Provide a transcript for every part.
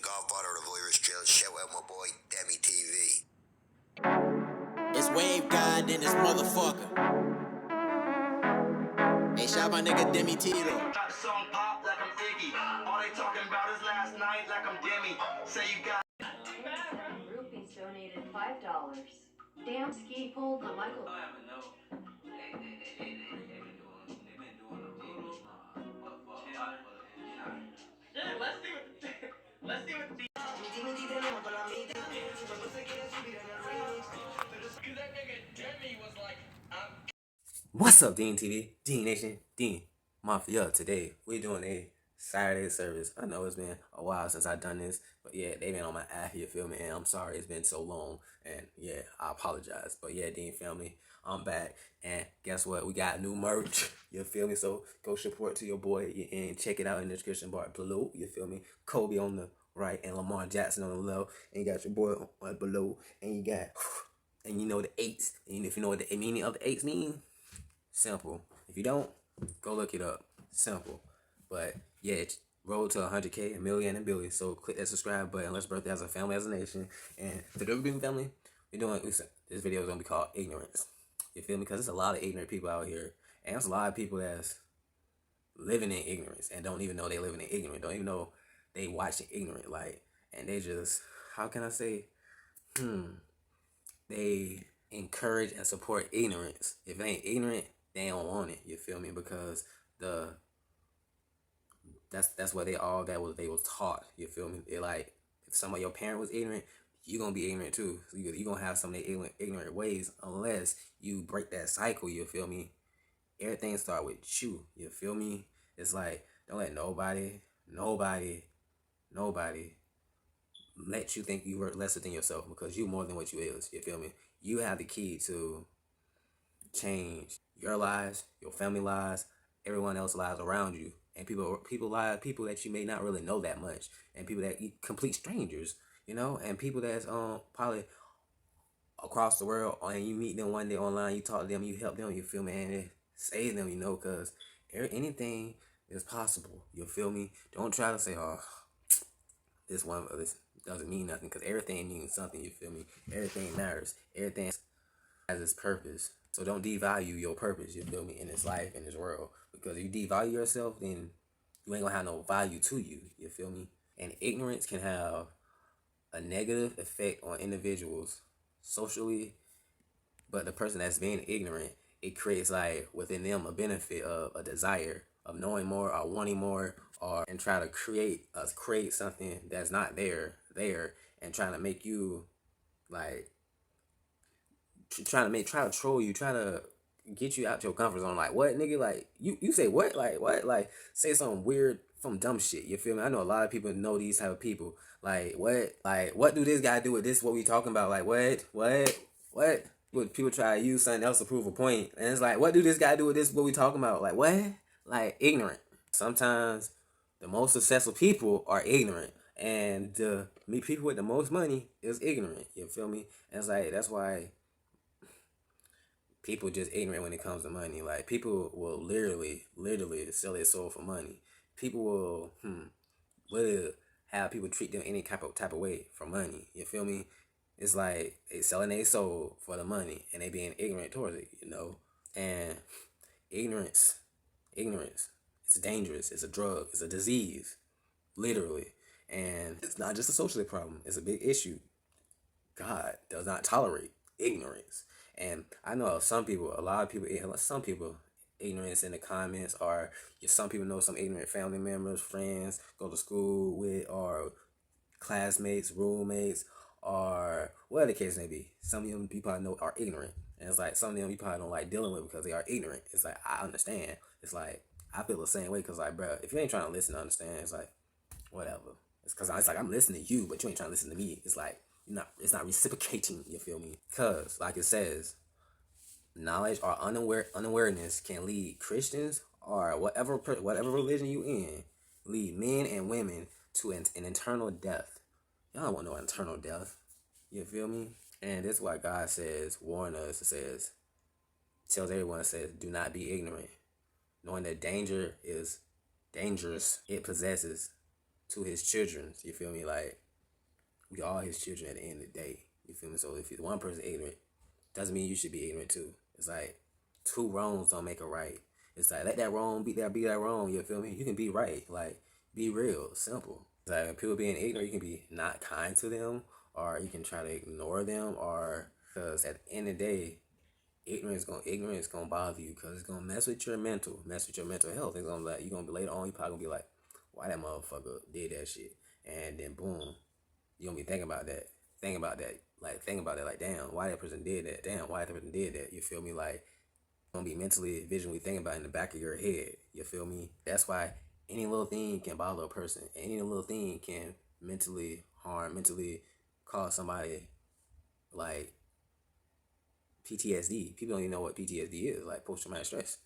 godfather of the voyeurist chill show out my boy DEMEGODTV. It's Wave God in this motherfucker. Hey, shout my nigga Demi T though. Got the song pop like I'm Iggy. All they talking about is last night like I'm Demi. Say you got. Groupies donated $5. Damn ski pulled the Michael. Let's see what the What's up, Dean TV, Dean Nation, Dean Mafia? Today we're doing a Saturday service. I know it's been a while since I've done this, but yeah, they've been on my ass, you feel me? And I'm sorry it's been so long, and yeah, I apologize. But yeah, Dean family, I'm back, and guess what? We got new merch, you feel me? So go support to your boy and check it out in the description bar below, you feel me? Kobe on the right and Lamar Jackson on the left, and you got your boy on below, and you got, and you know the eights, and if you know what the meaning of the eights mean. Simple. If you don't, go look it up. Simple. But yeah, road to 100K, a million, and billion. So click that subscribe button. Let's birthday as a family, as a nation. And to the Green family, this video is gonna be called Ignorance. You feel me? Because there's a lot of ignorant people out here, and there's a lot of people that's living in ignorance and don't even know they living in ignorance. Don't even know they watching ignorant. Like, and they just, how can I say? They encourage and support ignorance. If they ain't ignorant, they don't want it, you feel me? Because that's what they was taught, you feel me? They like, if some of your parent was ignorant, you gonna be ignorant too. So you gonna have some of the ignorant ways unless you break that cycle, you feel me? Everything start with you feel me? It's like, don't let nobody let you think you work lesser than yourself, because you more than what you is, you feel me? You have the key to change your lives, your family lives, everyone else's lives around you, and people that you may not really know that much, and people that complete strangers, you know, and people that's probably across the world, and you meet them one day online, you talk to them, you help them, you feel me, and it save them, you know, because anything is possible, you feel me? Don't try to say, oh, this doesn't mean nothing, because everything means something, you feel me? Everything matters. Everything has its purpose. So don't devalue your purpose, you feel me, in this life, in this world. Because if you devalue yourself, then you ain't gonna have no value to you, you feel me? And ignorance can have a negative effect on individuals socially, but the person that's being ignorant, it creates like within them a benefit of a desire of knowing more or wanting more, or and try to create something that's not there, and trying to make you like try to troll you, try to get you out your comfort zone. Like, what, nigga? Like, you say what? Like, what? Like, say something weird from dumb shit, you feel me? I know a lot of people know these type of people. Like, what? Like, what do this guy do with this? What we talking about? Like, what? Would people try to use something else to prove a point? And it's like, what do this guy do with this? What we talking about? Like, what? Like, ignorant. Sometimes the most successful people are ignorant, and the people with the most money is ignorant, you feel me? And it's like, that's why people just ignorant when it comes to money. Like, people will literally sell their soul for money. People will have people treat them any type of way for money, you feel me? It's like they selling their soul for the money, and they being ignorant towards it, you know? And ignorance, it's dangerous. It's a drug. It's a disease, literally. And it's not just a social problem. It's a big issue. God does not tolerate ignorance. And I know a lot of people, ignorance in the comments, or some people know some ignorant family members, friends, go to school with, or classmates, roommates, or whatever the case may be. Some of them people I know are ignorant. And it's like, some of them you probably don't like dealing with because they are ignorant. It's like, I understand. It's like, I feel the same way, because like, bro, if you ain't trying to listen to understand, it's like, whatever. It's like, I'm listening to you, but you ain't trying to listen to me. It's like, it's not reciprocating, you feel me? Because, like it says, knowledge or unawareness can lead Christians, or whatever religion you in, lead men and women to an eternal death. Y'all don't want no eternal death, you feel me? And that's why God says, warn us, tells everyone, says, do not be ignorant, knowing that danger is dangerous. It possesses to his children. You feel me? Like, we all his children at the end of the day. You feel me? So if one person ignorant, doesn't mean you should be ignorant too. It's like two wrongs don't make a right. It's like let that wrong be that wrong. You feel me? You can be right. Like, be real, simple. It's like when people being ignorant, you can be not kind to them, or you can try to ignore them, or because at the end of the day, ignorance gonna bother you because it's gonna mess with your mental health. It's gonna like you gonna be later on. You probably gonna be like, why that motherfucker did that shit, and then boom, you gonna be thinking about that, like, damn, why that person did that, damn, why that person did that. You feel me? Like, gonna be mentally, visually thinking about it in the back of your head. You feel me? That's why any little thing can bother a person. Any little thing can mentally cause somebody like PTSD. People don't even know what PTSD is, like post-traumatic stress.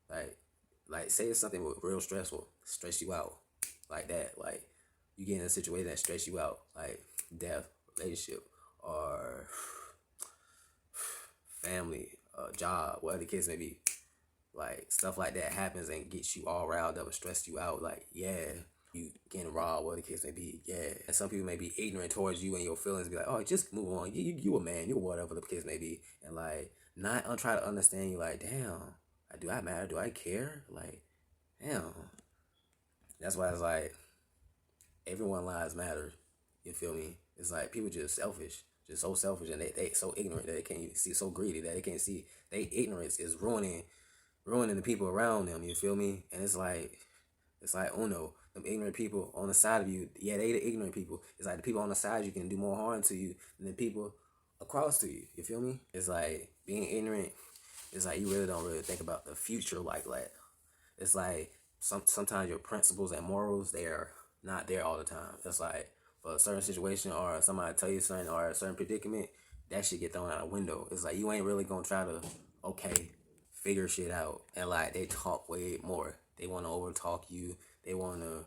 Like say it's something real stressful, stress you out, like that. Like you get in a situation that stress you out, like death, relationship, or family, job, whatever the case may be. Like stuff like that happens and gets you all riled up and stressed you out. Like, yeah, you getting robbed, whatever the case may be. Yeah, and some people may be ignorant towards you and your feelings. Be like, oh, just move on. You a man. You whatever the case may be. And like, not try to understand you. Like, damn, do I matter? Do I care? Like, damn. That's why it's like everyone lives matter. You feel me? It's like people just selfish. Just so selfish, and they so ignorant that they can't even see, so greedy that they can't see they ignorance is ruining the people around them. You feel me? And it's like Uno, them ignorant people on the side of you. Yeah, they the ignorant people. It's like the people on the side of you can do more harm to you than the people across to you. You feel me? It's like being ignorant. It's like you really don't really think about the future like that. It's like sometimes your principles and morals, they're not there all the time. It's like for a certain situation or somebody tell you something or a certain predicament, that shit get thrown out a window. It's like you ain't really gonna try to figure shit out. And like they talk way more. They wanna over talk you. They wanna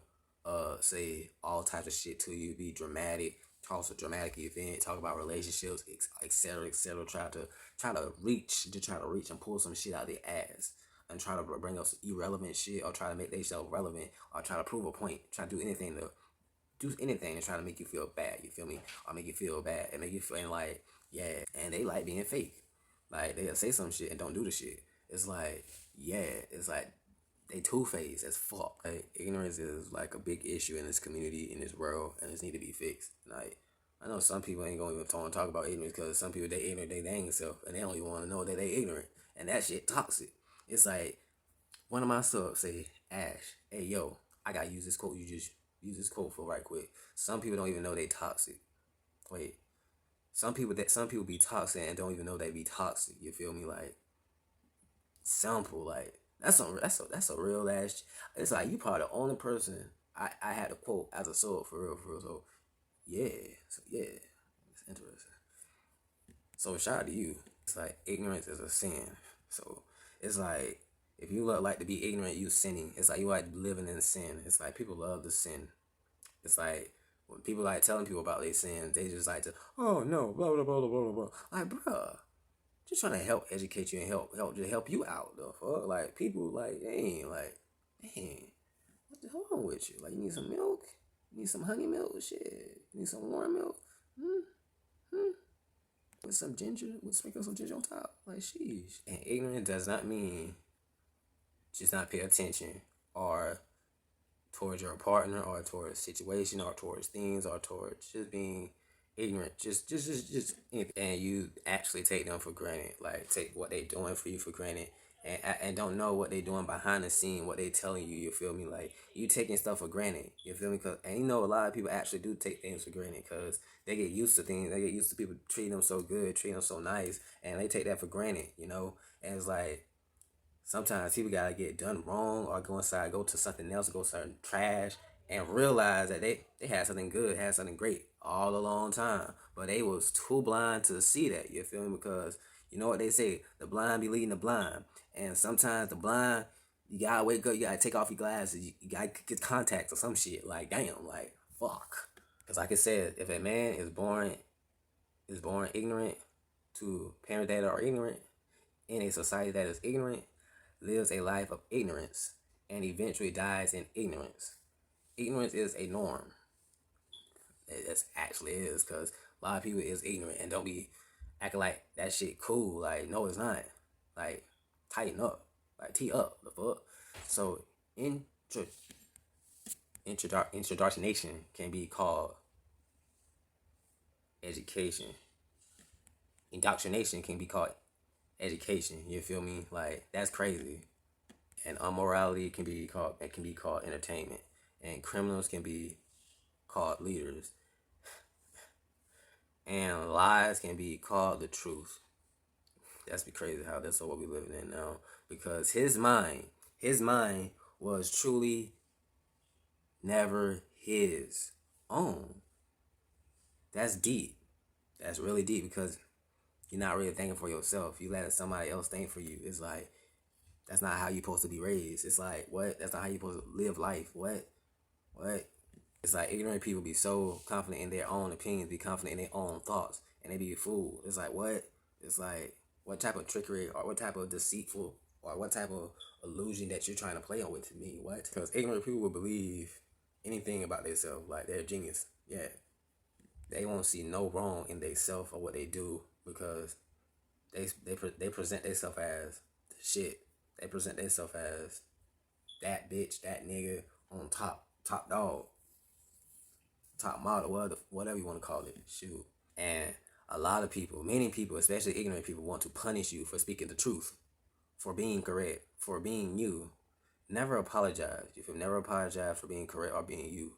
say all types of shit to you, be dramatic, toss a dramatic event, talk about relationships, etc. etc. Try to reach and pull some shit out of their ass and try to bring up irrelevant shit or try to make themselves relevant or try to prove a point, try to do anything to try to make you feel bad, you feel me? Or make you feel bad and make you feel like, yeah, and they like being fake. Like they'll say some shit and don't do the shit. It's like, yeah, it's like they two-faced as fuck. Like ignorance is like a big issue in this community, in this world, and it need to be fixed. Like I know some people ain't gonna even talk about ignorance because some people they ignorant they dang self and they don't even want to know that they ignorant, and that shit toxic. It's like one of my subs say, Ash, hey yo, I gotta use this quote. You just use this quote for right quick. Some people don't even know they toxic. Wait, some people be toxic and don't even know they be toxic. You feel me? Like simple, like that's a real ass. It's like you probably the only person I had to quote as a sub for real. So yeah, it's interesting. So shout out to you. It's like ignorance is a sin. So it's like if you like to be ignorant, you sinning. It's like you like living in sin. It's like people love to sin. It's like when people like telling people about their sins, they just like to, oh no, blah blah blah blah blah blah. Like, bruh, just trying to help educate you and help you out though. Fuck. Like people like, dang, what the hell wrong with you? Like you need some milk? You need some honey milk? Shit. You need some warm milk? With some ginger, sprinkle some ginger on top. Like sheesh. And ignorant does not mean just not pay attention or towards your partner or towards situation or towards things or towards just being ignorant, just anything. And you actually take them for granted, like take what they doing for you for granted, and don't know what they doing behind the scene, what they telling you. You feel me? Like you taking stuff for granted. You feel me? And you know a lot of people actually do take things for granted because they get used to things. They get used to people treating them so good, treating them so nice, and they take that for granted. You know, and it's like sometimes people gotta get done wrong or go inside, go to something else, go to certain trash, and realize that they had something good, had something great all a long time. But they was too blind to see that, you feel me? Because you know what they say, the blind be leading the blind. And sometimes the blind, you gotta wake up, you gotta take off your glasses, you gotta get contacts or some shit. Like, damn, like, fuck. Because like I said, if a man is born ignorant to parents that are ignorant, in a society that is ignorant, lives a life of ignorance and eventually dies in ignorance. Ignorance is a norm. It actually is, because a lot of people is ignorant and don't be acting like that shit cool. Like, no, it's not. Like, tighten up. Like, tee up. The fuck? So, introduction can be called education. Indoctrination can be called education. You feel me? Like, that's crazy. And immorality can be called entertainment. And criminals can be called leaders. And lies can be called the truth. That's be crazy how that's what we living in now. Because his mind was truly never his own. That's deep. That's really deep, because you're not really thinking for yourself. You letting somebody else think for you. It's like, that's not how you're supposed to be raised. It's like, what? That's not how you're supposed to live life. What? It's like ignorant people be so confident in their own opinions, be confident in their own thoughts, and they be fooled. It's like, what? It's like, what type of trickery or what type of deceitful or what type of illusion that you're trying to play on with me? What? Because ignorant people will believe anything about themselves, like they're a genius. Yeah. They won't see no wrong in themselves or what they do, because they present themselves as the shit. They present themselves as that bitch, that nigga on top dog, top model, whatever you want to call it. Shoot. And a lot of people, many people, especially ignorant people, want to punish you for speaking the truth, for being correct, for being you. Never apologize. You feel? Never apologize for being correct or being you,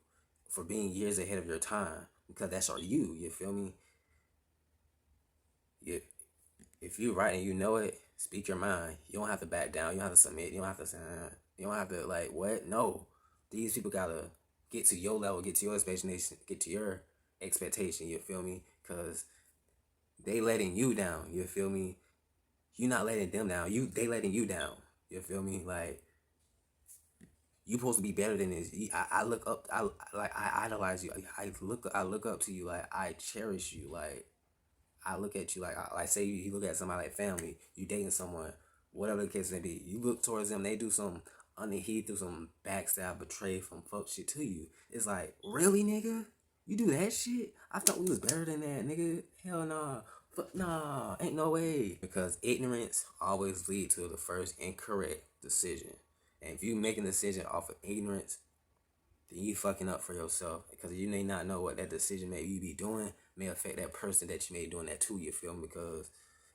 for being years ahead of your time, because that's our you. You feel me? If you right and you know it, speak your mind. You don't have to back down. You don't have to submit. You don't have to say, you don't have to, like, what? No. These people gotta get to your level, get to your expectation, get to your expectation. You feel me? Because they letting you down. You feel me? You not letting them down. They letting you down. You feel me? Like, you supposed to be better than this. I look up. I idolize you. I look up to you. Like, I cherish you. Like, I look at you like say you look at somebody like family. You dating someone, whatever the case may be. You look towards them. They do some underheat, do some backstab, betray, from fuck shit to you. It's like, really, nigga? You do that shit? I thought we was better than that, nigga. Hell nah. Fuck nah. Ain't no way. Because ignorance always lead to the first incorrect decision. And if you making a decision off of ignorance, then you fucking up for yourself, because you may not know what that decision may you be doing may affect that person that you may be doing that to. You feel me? Because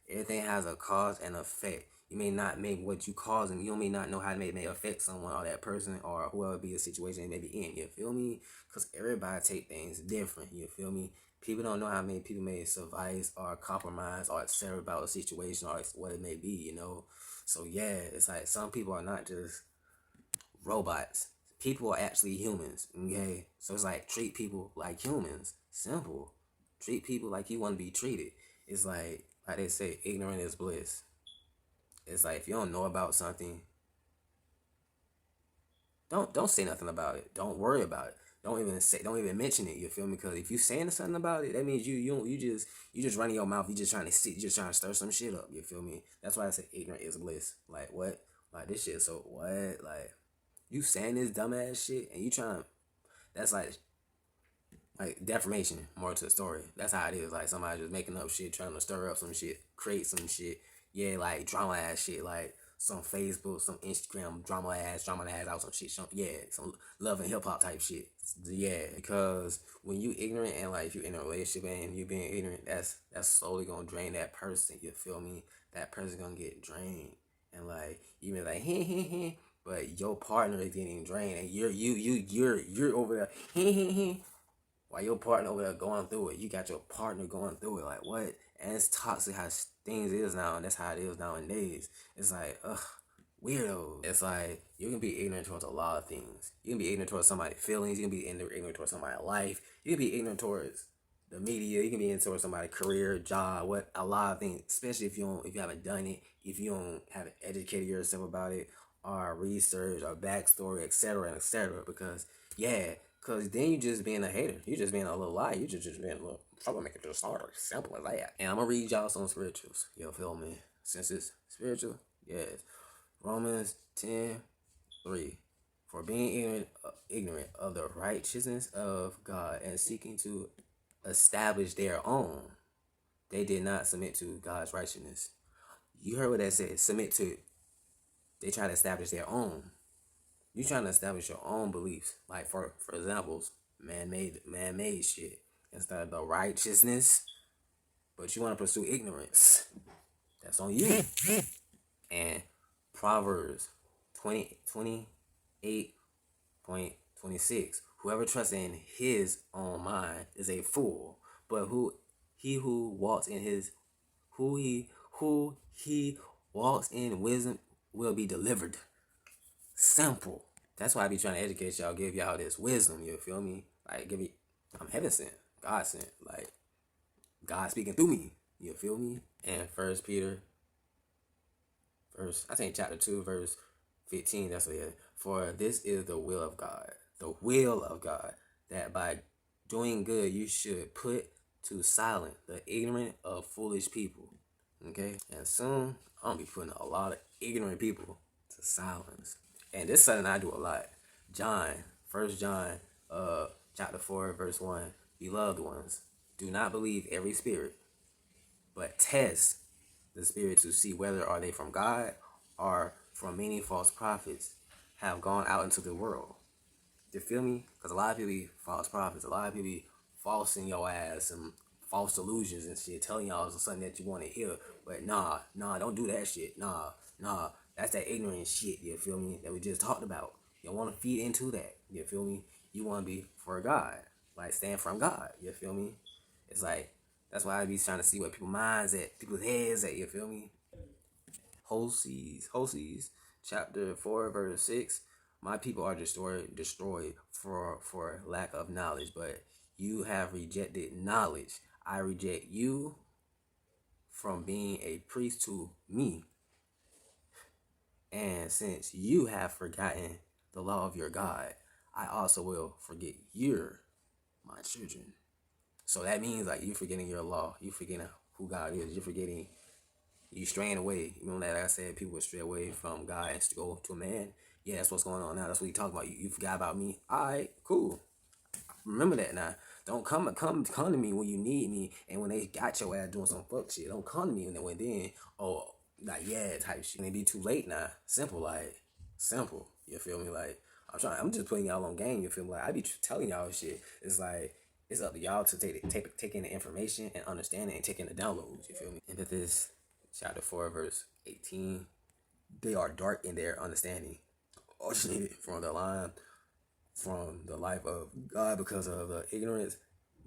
everything has a cause and effect. You may not make what you causing. You may not know how it may affect someone or that person or whoever be a situation they may be in. You feel me? Because everybody take things different. You feel me? People don't know how many people may survive or compromise or etc. about a situation or what it may be. You know. So yeah, it's like some people are not just robots. People are actually humans, okay? So it's like, treat people like humans. Simple. Treat people like you want to be treated. It's like they say, ignorant is bliss. It's like, if you don't know about something, don't say nothing about it. Don't worry about it. Don't even mention it. You feel me? Because if you saying something about it, that means you just running your mouth. You just trying to stir some shit up. You feel me? That's why I say ignorant is bliss. Like, what? Like, this shit. So what? Like, you saying this dumbass shit and you trying, that's like defamation, more to the story. That's how it is. Like, somebody just making up shit, trying to stir up some shit, create some shit. Yeah, like drama ass shit, like some Facebook, some Instagram drama ass out some shit. Some love and hip hop type shit. Yeah, because when you ignorant and like if you're in a relationship and you being ignorant, that's slowly gonna drain that person. You feel me? That person gonna get drained, and like you be like but your partner is getting drained, and you're over there while your partner over there going through it. You got your partner going through it. Like, what? And it's toxic how things is now, and that's how it is nowadays. It's like, weirdo. It's like, you can be ignorant towards a lot of things. You can be ignorant towards somebody's feelings. You can be ignorant towards somebody's life. You can be ignorant towards the media. You can be ignorant towards somebody's career, job, a lot of things. Especially if you haven't done it, if you haven't educated yourself about it, or research, or backstory, etc., Because then you just being a hater. You just being a little liar. You just being a little troublemaker to the starter. Simple as that. And I'm gonna read y'all some spirituals. You feel me? Since it's spiritual, yes. Romans 10:3. For being ignorant of the righteousness of God and seeking to establish their own, they did not submit to God's righteousness. You heard what that said. Submit to it. They try to establish their own. You trying to establish your own beliefs. Like for examples, man-made shit instead of the righteousness. But you want to pursue ignorance. That's on you. And Proverbs 28:26. Whoever trusts in his own mind is a fool, but who walks in wisdom will be delivered. Simple. That's why I be trying to educate y'all, give y'all this wisdom, you feel me? Like, I'm heaven sent, God sent, like, God speaking through me, you feel me? And First Peter, chapter 2, verse 15, that's what it is. For this is the will of God, that by doing good you should put to silence the ignorant of foolish people. Okay? And soon, I'm going to be putting a lot of ignorant people to silence. And this is something I do a lot. First John, chapter 4, verse 1. Beloved ones, do not believe every spirit, but test the spirit to see whether are they from God or from many false prophets have gone out into the world. You feel me? Because a lot of people be false prophets. A lot of people be falsing your ass and false delusions and shit, telling y'all something that you want to hear. But nah, don't do that shit. Nah. That's that ignorant shit, you feel me, that we just talked about. You don't want to feed into that, you feel me? You want to be for God. Like, stand from God, you feel me? It's like, that's why I be trying to see what people's minds at, people's heads at, you feel me? Hosea, chapter 4, verse 6. My people are destroyed for lack of knowledge, but you have rejected knowledge. I reject you from being a priest to me. And since you have forgotten the law of your God, I also will forget my children. So that means, like, you forgetting your law. You forgetting who God is. You straying away. You know that, like I said, people stray away from God and go to a man. Yeah, that's what's going on now. That's what you talking about. You forgot about me. All right, cool. Remember that now. Don't come to me when you need me, and when they got your ass doing some fuck shit. Don't come to me when then, like, yeah, type shit. And it be too late now. Simple. You feel me? Like, I'm just putting y'all on game. You feel me? Like, I be telling y'all shit. It's like, it's up to y'all to take in the information and understand it and take in the downloads. You feel me? Into this chapter 4, verse 18. They are dark in their understanding, originated from the life of God because of the ignorance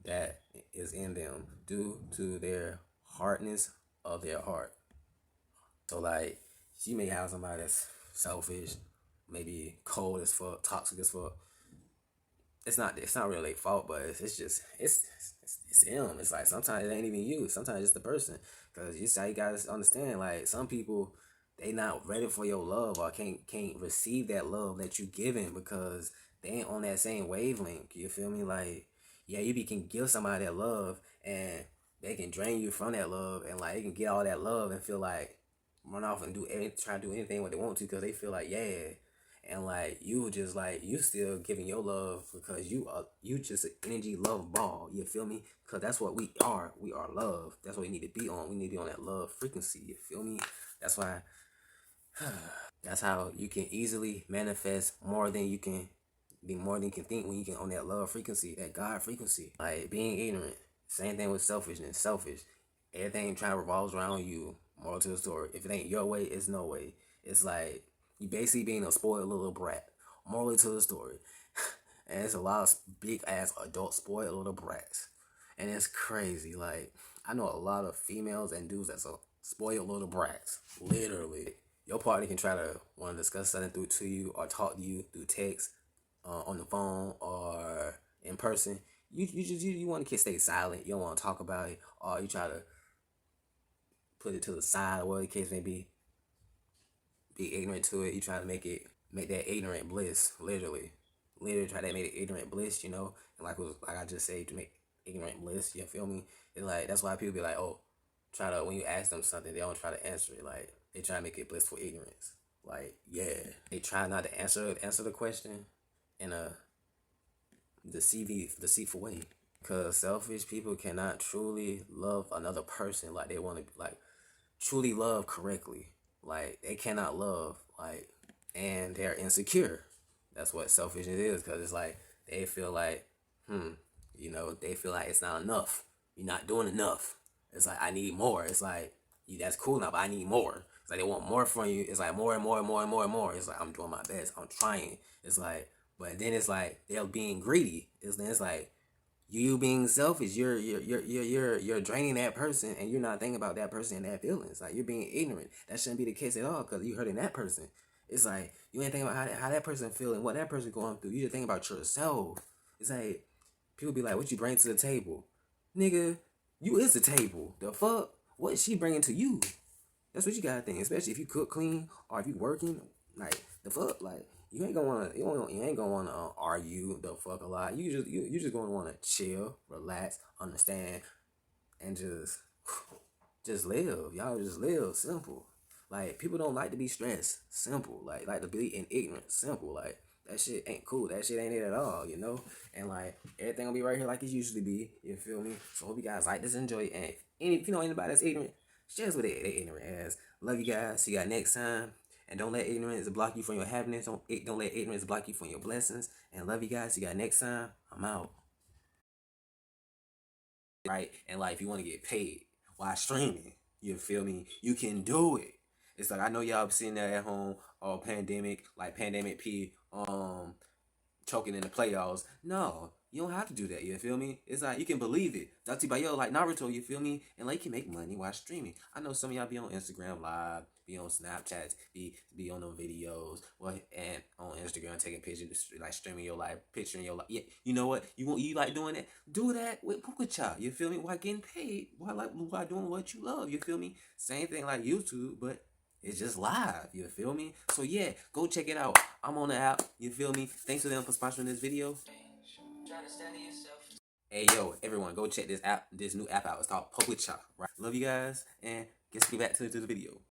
that is in them due to their hardness of their heart. So, like, you may have somebody that's selfish, maybe cold as fuck, toxic as fuck. It's not really their fault, but it's them. It's like, sometimes it ain't even you. Sometimes it's the person. Because you gotta understand, like, some people, they not ready for your love or can't receive that love that you giving because they ain't on that same wavelength. You feel me? Like, yeah, you can give somebody that love and they can drain you from that love, and like, they can get all that love and feel like run off and try to do anything what they want to because they feel like, yeah. And like, you just like, you still giving your love because you just an energy love ball. You feel me? Because that's what we are. We are love. That's what we need to be on. We need to be on that love frequency. You feel me? That's why. That's how you can easily manifest more than you can think when you get on that love frequency, that God frequency. Like, being ignorant. Same thing with selfishness. Selfish. Everything trying to revolves around you. Moral to the story. If it ain't your way, it's no way. It's like, you basically being a spoiled little brat. Moral to the story. And it's a lot of big ass adult spoiled little brats. And it's crazy. Like, I know a lot of females and dudes that's a spoiled little brats. Literally. Your partner can try to want to discuss something to you or talk to you through text, on the phone or in person. You want to stay silent. You don't want to talk about it, or you try to put it to the side, or whatever the case may be. Be ignorant to it. You try to make that ignorant bliss. Literally try to make it ignorant bliss. You know, and like I just said, to make ignorant bliss. You feel me? It's like, that's why people be like, oh, when you ask them something, they don't try to answer it. Like, they try to make it blissful ignorance. Like, yeah, they try not to answer the question in a deceitful way. Cause selfish people cannot truly love another person like they want to, like truly love correctly. Like they cannot love, like, and they're insecure. That's what selfishness is. Cause it's like they feel like, they feel like it's not enough. You're not doing enough. It's like I need more. It's like that's cool now, but I need more. It's like they want more from you. It's like more and more and more and more and more. It's like I'm doing my best. I'm trying. It's like, but then it's like they're being greedy. It's like you being selfish. You're draining that person, and you're not thinking about that person and their feelings. Like you're being ignorant. That shouldn't be the case at all, because you hurting that person. It's like you ain't thinking about how that person feeling, what that person going through. You just think about yourself. It's like people be like, "What you bring to the table, nigga? You is the table. The fuck? What is she bringing to you? That's what you gotta think. Especially if you cook clean or if you working. Like the fuck, like." You ain't gonna wanna argue the fuck a lot. You just gonna wanna chill, relax, understand, and just live. Y'all just live simple. Like people don't like to be stressed. Simple. Like to be in ignorance. Simple. Like that shit ain't cool. That shit ain't it at all, you know? And like everything will be right here like it usually be. You feel me? So hope you guys like this, enjoy it. And if you know anybody that's ignorant, share this with they ignorant ass. Love you guys. See you guys next time. And don't let ignorance block you from your happiness. Don't let ignorance block you from your blessings. And love you guys. See you guys next time. I'm out. Right? And like if you want to get paid while streaming, you feel me? You can do it. It's like I know y'all sitting there at home, all pandemic, like pandemic P, choking in the playoffs. No, you don't have to do that. You feel me? It's like you can believe it. Dati Bayo, like Naruto. You feel me? And like you can make money while streaming. I know some of y'all be on Instagram Live, be on Snapchat, be on them videos, and on Instagram taking pictures, like streaming your life, picturing your life. Yeah, you know what? You like doing that? Do that with Pukacha. You feel me? While getting paid, while doing what you love. You feel me? Same thing like YouTube, but it's just live, you feel me? So yeah, go check it out. I'm on the app, you feel me? Thanks to them for sponsoring this video. Hey yo, everyone, go check this new app out. It's called Pokecha, right? Love you guys, and get back to the video.